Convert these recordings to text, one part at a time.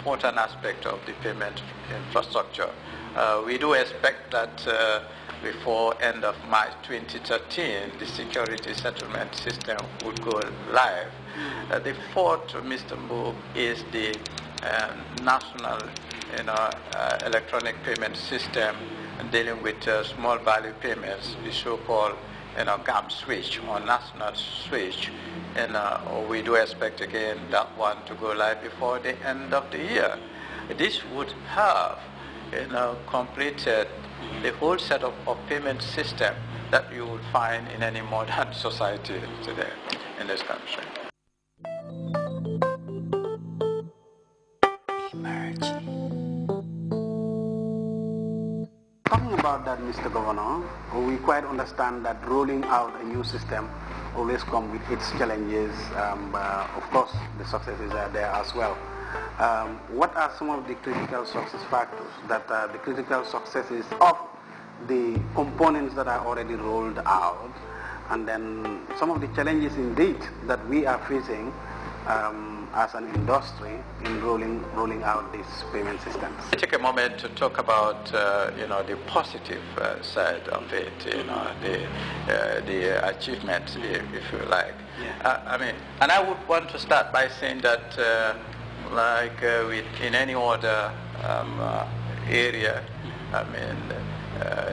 important aspect of the payment infrastructure. We do expect that before end of March 2013, the security settlement system would go live. The fourth, Mr. Mbu, is the national electronic payment system dealing with small value payments, the so-called GAM switch or national switch. And we do expect again that one to go live before the end of the year. This would have completed the whole set of payment system that you would find in any modern society today in this country. Talking about that, Mr. Governor, we quite understand that rolling out a new system always comes with its challenges. Of course, the successes are there as well. What are some of the critical success factors that are the critical successes of the components that are already rolled out, and then some of the challenges indeed that we are facing as an industry in rolling out these payment systems? Take a moment to talk about the positive side of it, the achievements, if you like. Yeah. And I would want to start by saying that in any other area,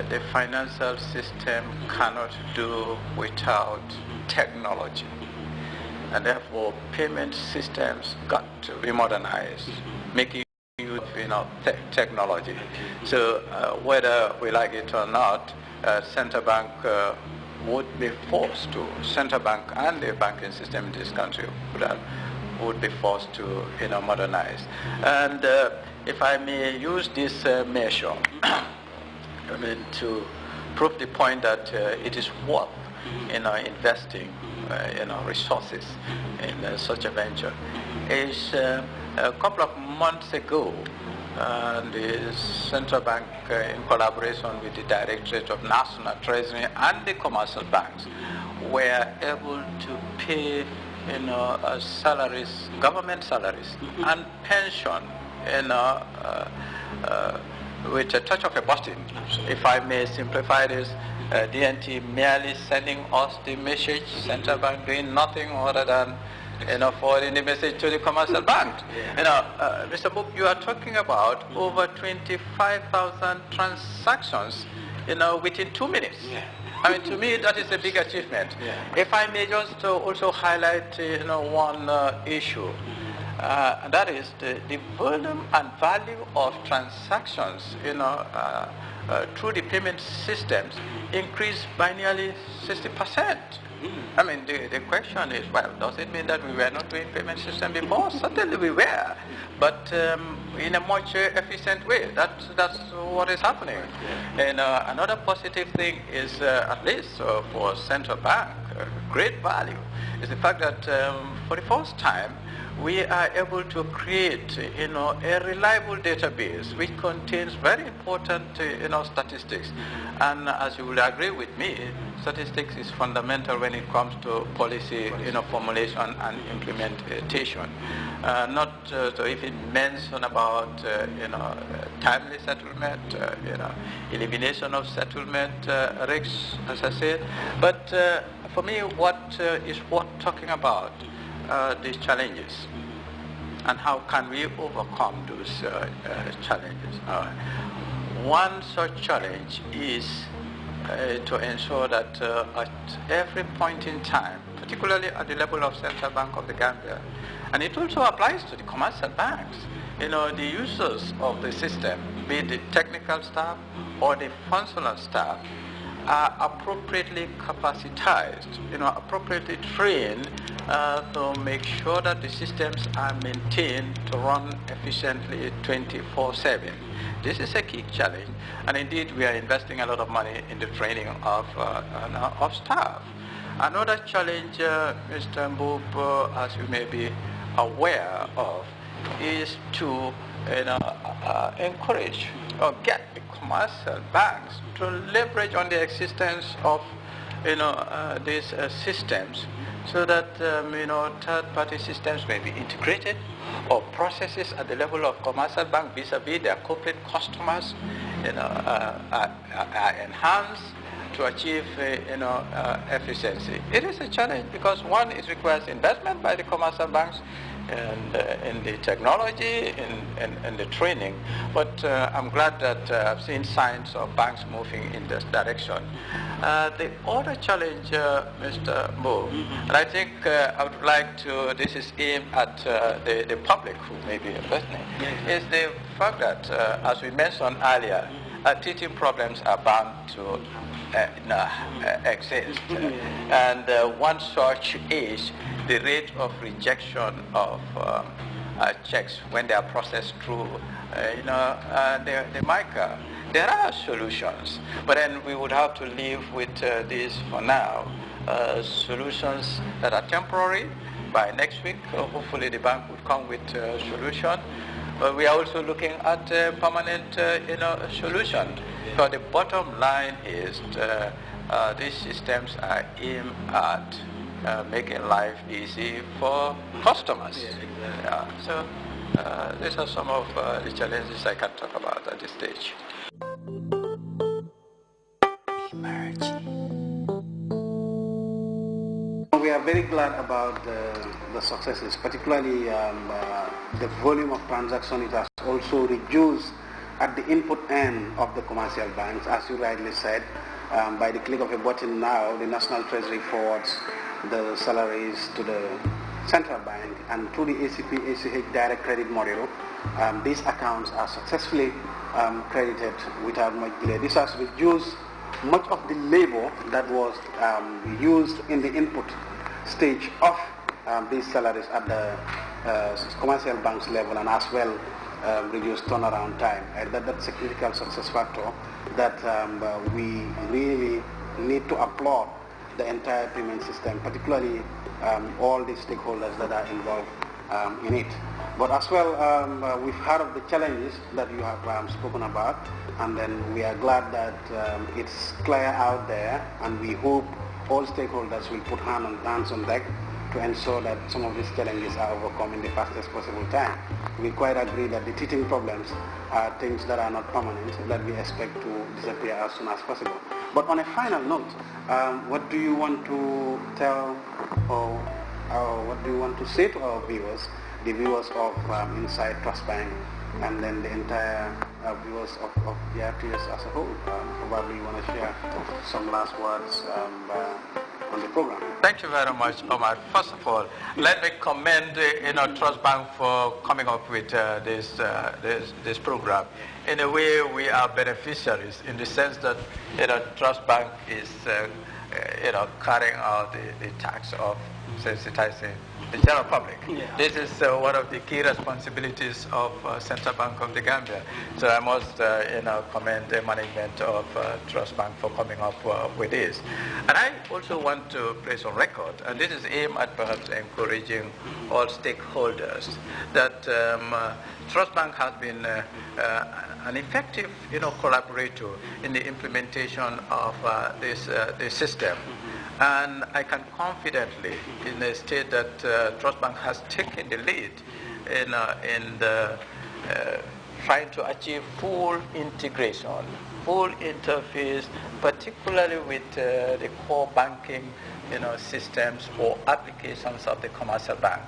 the financial system cannot do without technology. And therefore, payment systems got to be modernized, making use of technology. So whether we like it or not, central bank would be forced to, central bank and the banking system in this country would be forced to modernize. And if I may use this measure to prove the point that it is worth investing resources in such a venture, is a couple of months ago, the central bank, in collaboration with the Directorate of National Treasury and the commercial banks, were able to pay salaries, government salaries, and pension with a touch of a button. If I may simplify this, DNT merely sending us the message, central bank doing nothing other than forwarding the message to the commercial bank. Mr. Book, you are talking about over 25,000 transactions within 2 minutes. Yeah. To me, that is a big achievement. Yeah. If I may just also highlight one issue, and that is the volume and value of transactions through the payment systems increased by nearly 60%. The question is, well, does it mean that we were not doing payment system before? Certainly we were, but in a much efficient way. That's what is happening. And another positive thing is, at least for central bank, great value, is the fact that for the first time, we are able to create, a reliable database which contains very important, statistics. And as you will agree with me, statistics is fundamental when it comes to policy, formulation and implementation. Not so if it mention about, timely settlement, elimination of settlement risks, as I said. But for me, what is worth talking about these challenges, and how can we overcome those challenges? One such challenge is to ensure that at every point in time, particularly at the level of Central Bank of the Gambia, and it also applies to the commercial banks, the users of the system, be it the technical staff or the functional staff, are appropriately capacitized, appropriately trained to make sure that the systems are maintained to run efficiently 24/7. This is a key challenge, and indeed we are investing a lot of money in the training of staff. Another challenge, Mr. Mbub, as you may be aware of, is to encourage or get the commercial banks to leverage on the existence of these systems so that third-party systems may be integrated, or processes at the level of commercial bank vis-a-vis their corporate customers, are enhanced to achieve, efficiency. It is a challenge because one, it requires investment by the commercial banks and in the technology, in the training. But I'm glad that I've seen signs of banks moving in this direction. The other challenge, Mr. Mo, and I think I would like to, this is aimed at the public who may be listening, is the fact that, as we mentioned earlier, teaching problems are bound to exist. And one such is the rate of rejection of checks when they are processed through the MICA. There are solutions, but then we would have to live with this for now. Solutions that are temporary. By next week, hopefully the bank would come with a solution. We are also looking at a permanent solution. Because the bottom line is these systems are aimed at making life easy for customers. So these are some of the challenges I can talk about at this stage. We are very glad about the successes, particularly the volume of transactions. It has also reduced at the input end of the commercial banks, as you rightly said. By the click of a button now, the National Treasury forwards the salaries to the central bank, and through the ACP-ACH direct credit model, these accounts are successfully credited without much delay. This has reduced much of the labor that was used in the input stage of these salaries at the commercial banks level, and as well reduced turnaround time. That's a critical success factor that we really need to applaud the entire payment system, particularly all the stakeholders that are involved in it. But as well, we've heard of the challenges that you have spoken about, and then we are glad that it's clear out there, and we hope all stakeholders will put hands on deck to ensure that some of these challenges are overcome in the fastest possible time. We quite agree that the teething problems are things that are not permanent, that we expect to disappear as soon as possible. But on a final note, what do you want to tell, or what do you want to say to our viewers, the viewers of Inside Trust Bank, and then the entire viewers of Grts as a whole? Probably you want to share some last words on the program. Thank you very much, Omar. First of all, let me commend Trust Bank for coming up with this program. In a way, we are beneficiaries in the sense that Trust Bank is carrying out the task of sensitizing the general public. Yeah. This is one of the key responsibilities of Central Bank of the Gambia. So I must commend the management of Trust Bank for coming up with this. And I also want to place on record, and this is aimed at perhaps encouraging all stakeholders, that Trust Bank has been an effective collaborator in the implementation of this system. And I can confidently state that Trust Bank has taken the lead in trying to achieve full integration, full interface, particularly with the core banking systems or applications of the commercial bank.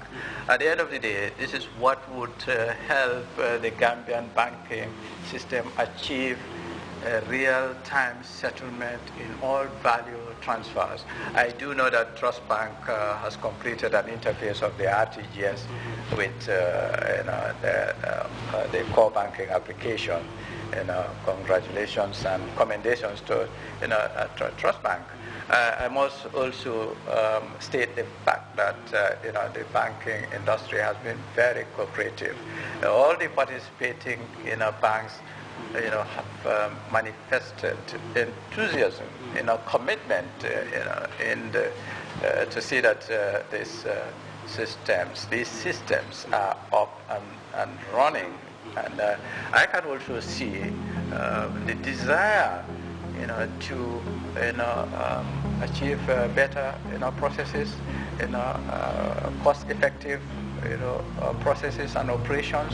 At the end of the day, this is what would help the Gambian banking system achieve real-time settlement in all value transfers. I do know that Trust Bank has completed an interface of the RTGS with the core banking application. Congratulations and commendations to Trust Bank. I must also state the fact that the banking industry has been very cooperative. All the participating banks have manifested enthusiasm, commitment, to see that these systems are up and running. And I can also see the desire, to achieve better processes, cost-effective processes and operations.